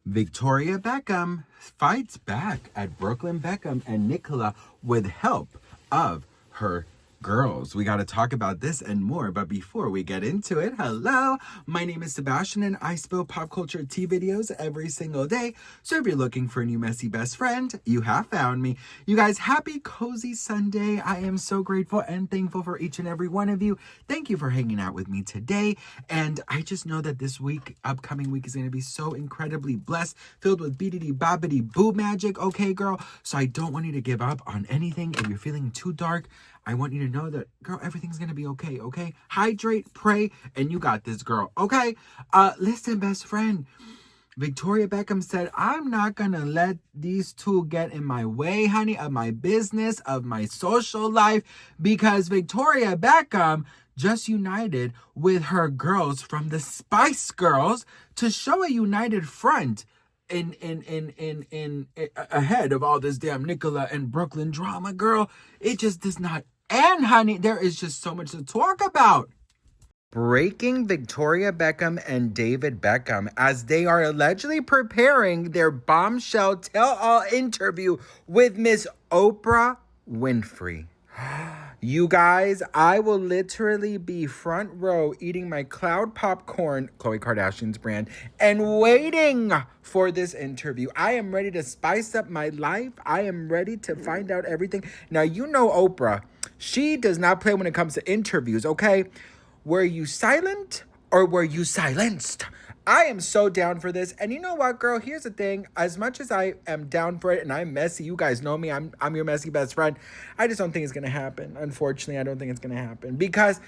Victoria Beckham fights back at Brooklyn Beckham and Nicola with help of her girls. We got to talk about this and more, but before we get into it, hello, my name is Sebastian and I spill pop culture tea videos every single day. So if you're looking for a new messy best friend, you have found me. You guys, happy cozy Sunday. I am so grateful and thankful for each and every one of you. Thank you for hanging out with me today. And I just know that this week, upcoming week, is going to be so incredibly blessed, filled with beadity bobbity boo magic, okay, girl? So I don't want you to give up on anything. If you're feeling too dark, I want you to know that, girl, everything's going to be okay, okay? Hydrate, pray, and you got this, girl, okay? Listen, best friend. Victoria Beckham said, I'm not going to let these two get in my way, honey, of my business, of my social life, because Victoria Beckham just united with her girls from the Spice Girls to show a united front in ahead of all this damn Nicola and Brooklyn drama, girl. It just does not end, honey. There is just so much to talk about. Breaking Victoria Beckham and David Beckham as they are allegedly preparing their bombshell tell-all interview with Miss Oprah Winfrey. You guys, I will literally be front row eating my cloud popcorn, Khloe Kardashian's brand, and waiting for this interview. I am ready to spice up my life. I am ready to find out everything. Now, you know Oprah. She does not play when it comes to interviews, okay? Were you silent or were you silenced? I am so down for this. And you know what, girl? Here's the thing. As much as I am down for it and I'm messy, you guys know me. I'm your messy best friend. I just don't think it's going to happen. Unfortunately, I don't think it's going to happen because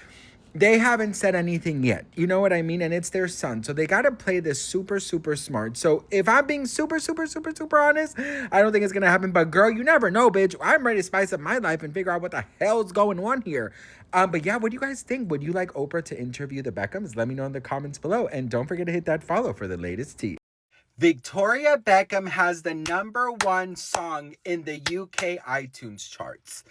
they haven't said anything yet. You know what I mean? And it's their son. So they got to play this super, super smart. So if I'm being super, super, super, super honest, I don't think it's going to happen. But girl, you never know, bitch. I'm ready to spice up my life and figure out what the hell's going on here. But yeah, what do you guys think? Would you like Oprah to interview the Beckhams? Let me know in the comments below. And don't forget to hit that follow for the latest tea. Victoria Beckham has the #1 song in the UK iTunes charts.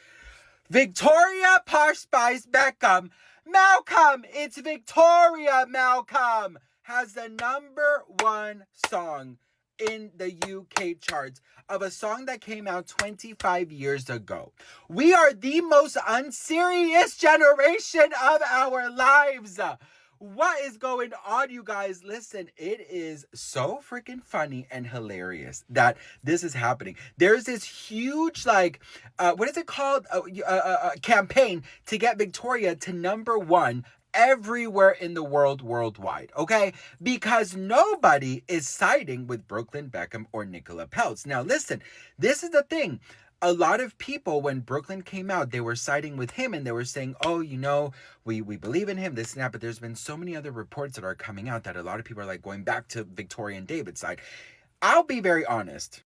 Victoria Posh Spice Beckham. Malcolm, it's Victoria Malcolm, has the #1 song in the UK charts of a song that came out 25 years ago. We are the most unserious generation of our lives. What is going on, you guys? Listen, it is so freaking funny and hilarious that this is happening. There's this huge, what is it called? Campaign to get Victoria to #1 everywhere in the world, worldwide, okay? Because nobody is siding with Brooklyn Beckham or Nicola Peltz. Now, listen, this is the thing. A lot of people, when Brooklyn came out, they were siding with him and they were saying, oh, you know, we believe in him, this and that. But there's been so many other reports that are coming out that a lot of people are like going back to Victoria and David's side. I'll be very honest.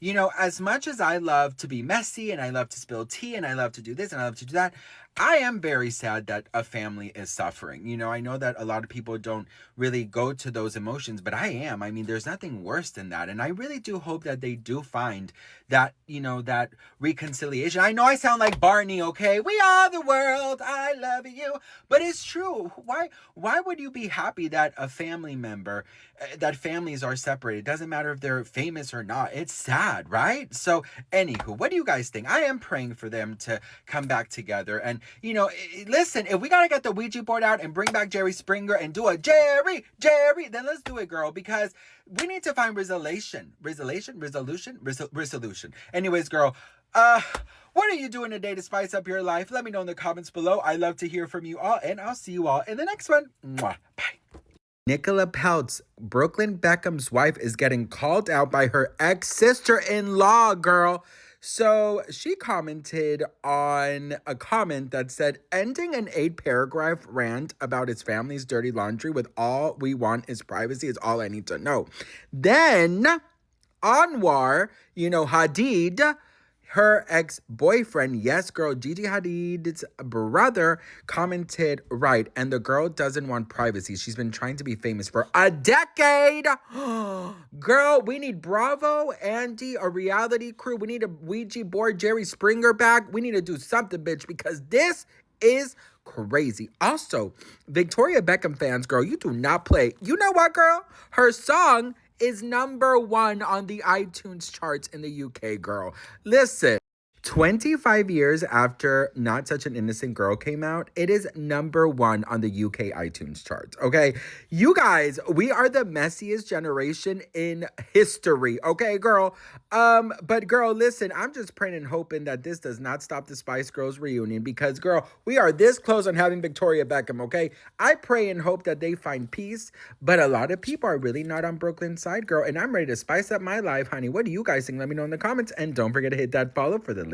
You know, as much as I love to be messy and I love to spill tea and I love to do this and I love to do that, I am very sad that a family is suffering. You know, I know that a lot of people don't really go to those emotions, but I am. I mean, there's nothing worse than that. And I really do hope that they do find that, you know, that reconciliation. I know I sound like Barney, okay? We are the world. I love you. But it's true. Why would you be happy that a family member, that families are separated? It doesn't matter if they're famous or not. It's sad, right? So, anywho, what do you guys think? I am praying for them to come back together. And you know, listen, if we got to get the Ouija board out and bring back Jerry Springer and do a Jerry, then let's do it, girl, because we need to find resolution. Anyways, girl, what are you doing today to spice up your life? Let me know in the comments below. I love to hear from you all, and I'll see you all in the next one. Mwah. Bye. Nicola Peltz, Brooklyn Beckham's wife, is getting called out by her ex-sister-in-law, girl. So she commented on a comment that said, ending an 8-paragraph rant about his family's dirty laundry with all we want is privacy is all I need to know. Then Anwar, Hadid, her ex-boyfriend, yes, girl, Gigi Hadid's brother, commented, right, and the girl doesn't want privacy. She's been trying to be famous for a decade. Girl, we need Bravo, Andy, a reality crew. We need a Ouija board, Jerry Springer back. We need to do something, bitch, because this is crazy. Also, Victoria Beckham fans, girl, you do not play. You know what, girl? Her song is #1 on the iTunes charts in the UK, girl. Listen. 25 years after Not Such an Innocent Girl came out, it is #1 on the UK iTunes charts, okay? You guys, we are the messiest generation in history, okay, girl? But girl, listen, I'm just praying and hoping that this does not stop the Spice Girls reunion because, girl, we are this close on having Victoria Beckham, okay? I pray and hope that they find peace, but a lot of people are really not on Brooklyn's side, girl, and I'm ready to spice up my life, honey. What do you guys think? Let me know in the comments, and don't forget to hit that follow for the latest.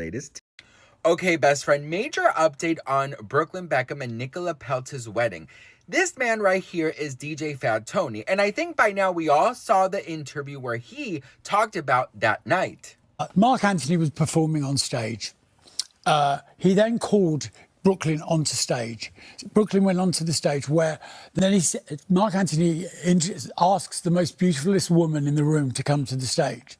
Okay, best friend, major update on Brooklyn Beckham and Nicola Peltz's wedding. This man right here is DJ Fat Tony, and I think by now we all saw the interview where he talked about that night. Mark Anthony was performing on stage. He then called Brooklyn onto stage. Brooklyn went onto the stage where then Mark Anthony asks the most beautifulest woman in the room to come to the stage.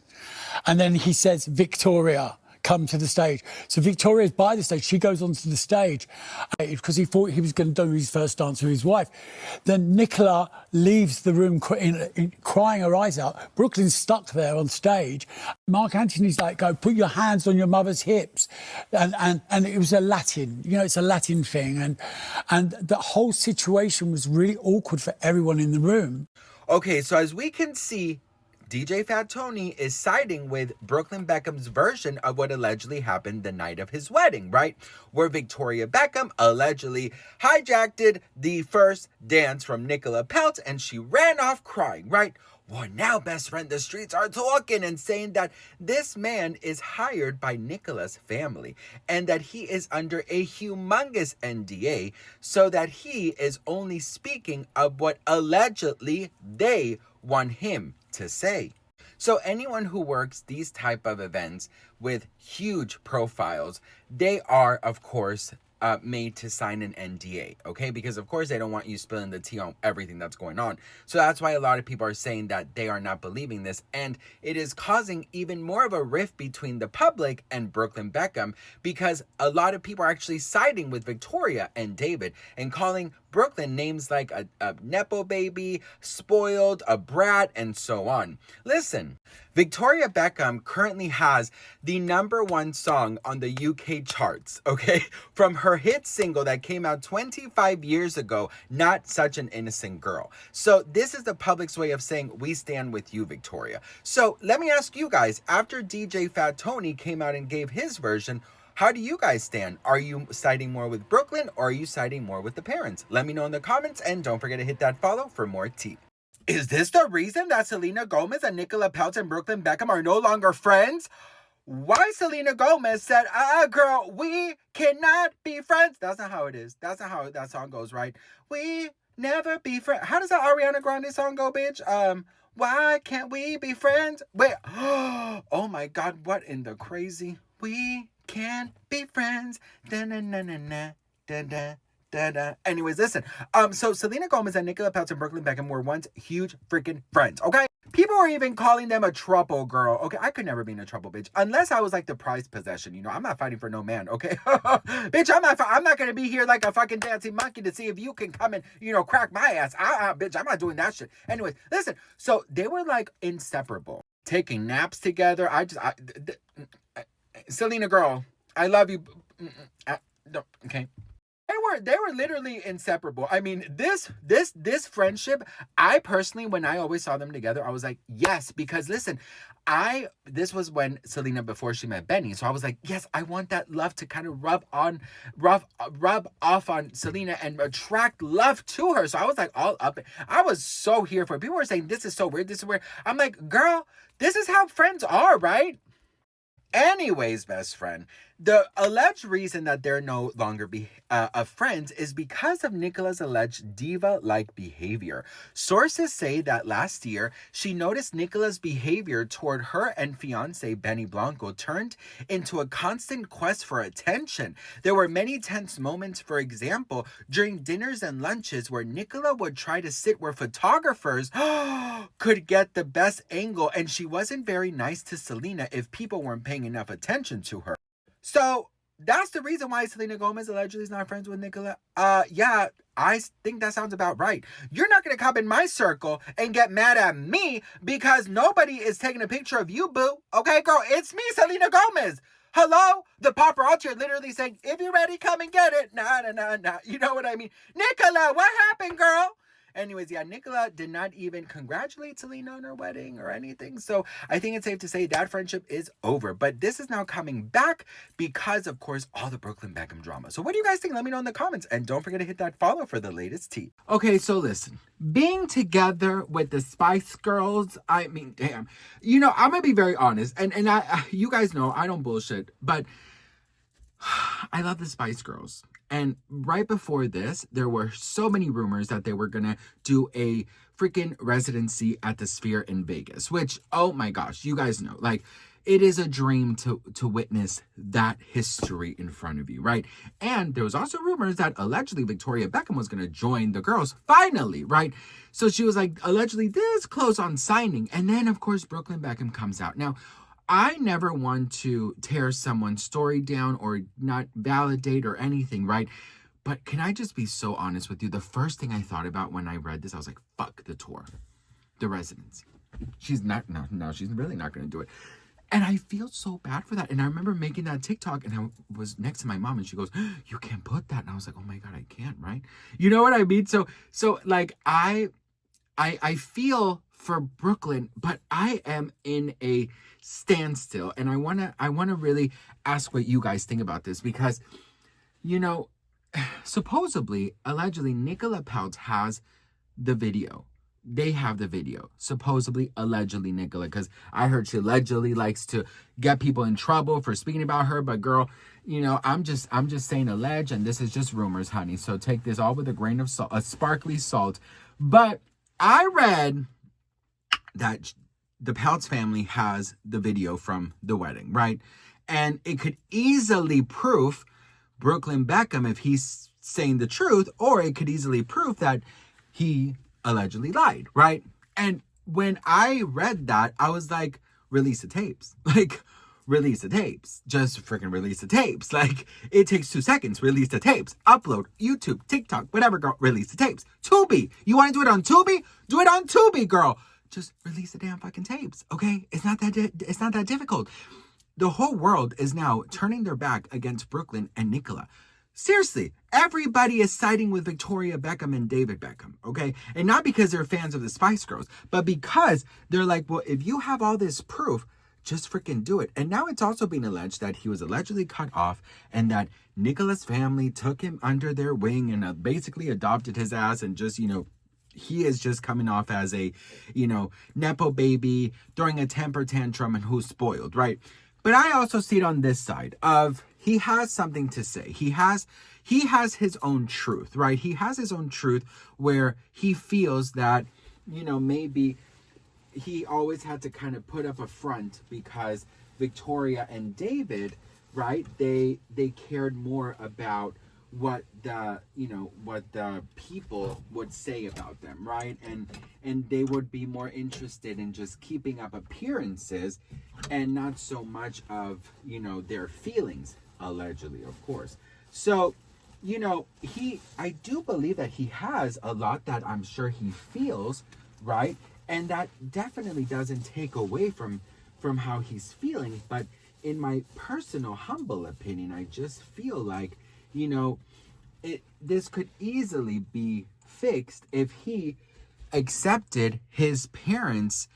And then he says, Victoria, come to the stage. So Victoria's by the stage. She goes onto the stage because he thought he was going to do his first dance with his wife. Then Nicola leaves the room crying her eyes out. Brooklyn's stuck there on stage. Mark Anthony's like, go, put your hands on your mother's hips. And it was a Latin, it's a Latin thing. And the whole situation was really awkward for everyone in the room. Okay, so as we can see, DJ Fat Tony is siding with Brooklyn Beckham's version of what allegedly happened the night of his wedding, right? Where Victoria Beckham allegedly hijacked the first dance from Nicola Peltz and she ran off crying, right? Well, now, best friend, the streets are talking and saying that this man is hired by Nicola's family and that he is under a humongous NDA so that he is only speaking of what allegedly they want him to say. So anyone who works these type of events with huge profiles, they are, of course, made to sign an NDA, okay? Because, of course, they don't want you spilling the tea on everything that's going on. So that's why a lot of people are saying that they are not believing this. And it is causing even more of a rift between the public and Brooklyn Beckham because a lot of people are actually siding with Victoria and David and calling Brooklyn names like a Nepo baby, spoiled, a brat, and so on. Listen, Victoria Beckham currently has the #1 song on the UK charts, okay? From her hit single that came out 25 years ago, Not Such an Innocent Girl. So this is the public's way of saying, we stand with you, Victoria. So let me ask you guys, after DJ Fat Tony came out and gave his version, how do you guys stand? Are you siding more with Brooklyn or are you siding more with the parents? Let me know in the comments and don't forget to hit that follow for more tea. Is this the reason that Selena Gomez and Nicola Peltz and Brooklyn Beckham are no longer friends? Why Selena Gomez said, girl, we cannot be friends. That's not how it is. That's not how that song goes, right? We never be friends. How does that Ariana Grande song go, bitch? Why can't we be friends? Wait, oh my God, what in the crazy? We can't be friends. Da-na-na-na-na, da-da. Da-da. Anyways, listen. So Selena Gomez and Nicola Peltz and Brooklyn Beckham were once huge freaking friends, okay? People were even calling them a trouble girl, okay? I could never be in a trouble, bitch. Unless I was like the prized possession, I'm not fighting for no man, okay? Bitch, I'm not gonna be here like a fucking dancing monkey to see if you can come and, crack my ass. Bitch, I'm not doing that shit. Anyways, listen. So they were like inseparable. Taking naps together. Selena girl, I love you. Okay. They were literally inseparable. I mean, this friendship, I personally, when I always saw them together, I was like, yes, because listen, this was when Selena, before she met Benny. So I was like, yes, I want that love to kind of rub off on Selena and attract love to her. So I was like all up. I was so here for it. People were saying, this is so weird. This is weird. I'm like, girl, this is how friends are, right? Anyways, best friend, the alleged reason that they're no longer friends is because of Nicola's alleged diva-like behavior. Sources say that last year, she noticed Nicola's behavior toward her and fiance Benny Blanco turned into a constant quest for attention. There were many tense moments, for example, during dinners and lunches where Nicola would try to sit where photographers could get the best angle, and she wasn't very nice to Selena if people weren't paying enough attention to her. So That's the reason why Selena Gomez allegedly is not friends with Nicola. Yeah, I think that sounds about right. You're not gonna come in my circle and get mad at me because nobody is taking a picture of you, boo. Okay, girl, it's me, Selena Gomez. Hello? The paparazzi are literally saying, if you're ready, come and get it. Nah, nah, nah, nah. You know what I mean? Nicola, what happened, girl? Anyways, yeah, Nicola did not even congratulate Selena on her wedding or anything. So I think it's safe to say that friendship is over. But this is now coming back because, of course, all the Brooklyn Beckham drama. So what do you guys think? Let me know in the comments. And don't forget to hit that follow for the latest tea. Okay, so listen. Being together with the Spice Girls, I mean, damn. You know, I'm going to be very honest. And you guys know I don't bullshit. But I love the Spice Girls. And right before this, there were so many rumors that they were going to do a freaking residency at the Sphere in Vegas, which, oh my gosh, you guys know, like, it is a dream to witness that history in front of you, right? And there was also rumors that allegedly Victoria Beckham was going to join the girls finally, right? So she was like allegedly this close on signing. And then, of course, Brooklyn Beckham comes out. Now, I never want to tear someone's story down or not validate or anything, right? But can I just be so honest with you? The first thing I thought about when I read this, I was like, fuck the tour, the residency. She's not, no, she's really not going to do it. And I feel so bad for that. And I remember making that TikTok and I was next to my mom and she goes, you can't put that. And I was like, oh my God, I can't, right? You know what I mean? So like I feel for Brooklyn, but I am in a standstill. And I wanna really ask what you guys think about this because, you know, supposedly, allegedly, Nicola Peltz has the video. They have the video. Supposedly, allegedly, Nicola, because I heard she allegedly likes to get people in trouble for speaking about her. But girl, you know, I'm just saying alleged, and this is just rumors, honey. So take this all with a grain of salt, a sparkly salt. But I read that the Peltz family has the video from the wedding, right? And it could easily prove Brooklyn Beckham if he's saying the truth, or it could easily prove that he allegedly lied, right? And when I read that, I was like, release the tapes. Like, release the tapes. Just freaking release the tapes. Like, it takes 2 seconds. Release the tapes. Upload. YouTube, TikTok, whatever, girl. Release the tapes. Tubi. You want to do it on Tubi? Do it on Tubi, girl. Just release the damn fucking tapes, okay? It's not that difficult. The whole world is now turning their back against Brooklyn and Nicola. Seriously, everybody is siding with Victoria Beckham and David Beckham, okay? And not because they're fans of the Spice Girls, but because they're like, well, if you have all this proof, just freaking do it. And now it's also being alleged that he was allegedly cut off and that Nicola's family took him under their wing and basically adopted his ass and just, you know, he is just coming off as a, you know, Nepo baby, throwing a temper tantrum and who's spoiled, right? But I also see it on this side of he has something to say. He has his own truth, right? He has his own truth where he feels that, you know, maybe he always had to kind of put up a front because Victoria and David, right? They cared more about what the people would say about them, right? And they would be more interested in just keeping up appearances and not so much of, you know, their feelings, allegedly, of course. So, you know, I do believe that he has a lot that I'm sure he feels, right? And that definitely doesn't take away from how he's feeling. But in my personal, humble opinion, I just feel like, you know, this could easily be fixed if he accepted his parents'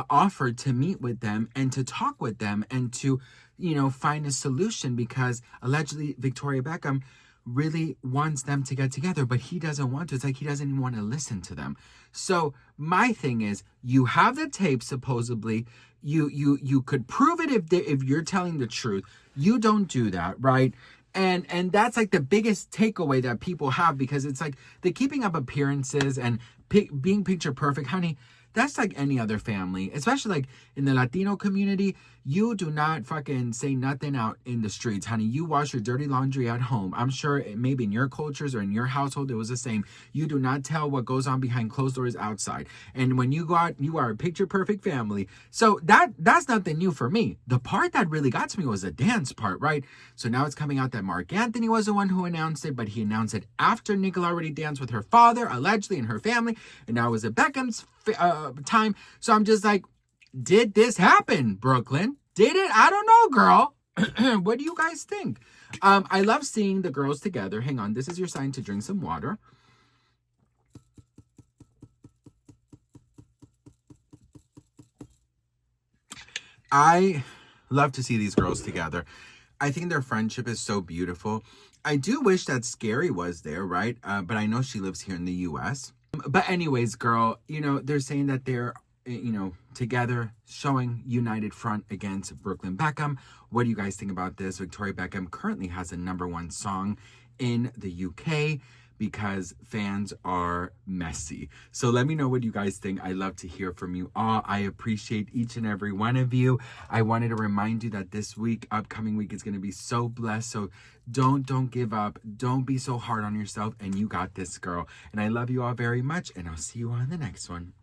offer to meet with them and to talk with them and to, you know, find a solution because allegedly Victoria Beckham really wants them to get together, but he doesn't want to. It's like he doesn't even want to listen to them. So my thing is, you have the tape supposedly. You could prove it if you're telling the truth. You don't do that, right? And that's like the biggest takeaway that people have because it's like the keeping up appearances and being picture perfect, honey. That's like any other family, especially like in the Latino community. You do not fucking say nothing out in the streets, honey. You wash your dirty laundry at home. I'm sure maybe in your cultures or in your household it was the same. You do not tell what goes on behind closed doors outside. And when you go out, you are a picture perfect family. So that's nothing new for me. The part that really got to me was the dance part, right? So now it's coming out that Mark Anthony was the one who announced it, but he announced it after Nicola already danced with her father, allegedly, and her family. And now it was a Beckham's time. So I'm just like, did this happen, Brooklyn? Did it? I don't know, girl. What do you guys think? I love seeing the girls together. Hang on. This is your sign to drink some water. I love to see these girls together. I think their friendship is so beautiful. I do wish that Scary was there, right? But I know she lives here in the U.S. But anyways, girl, they're saying that they're, together, showing united front against Brooklyn Beckham. What do you guys think about this? Victoria Beckham currently has a #1 song in the UK because fans are messy. So let me know what you guys think. I love to hear from you all. I appreciate each and every one of you. I wanted to remind you that this week, upcoming week, is going to be so blessed. So don't give up. Don't be so hard on yourself. And you got this, girl. And I love you all very much. And I'll see you on the next one.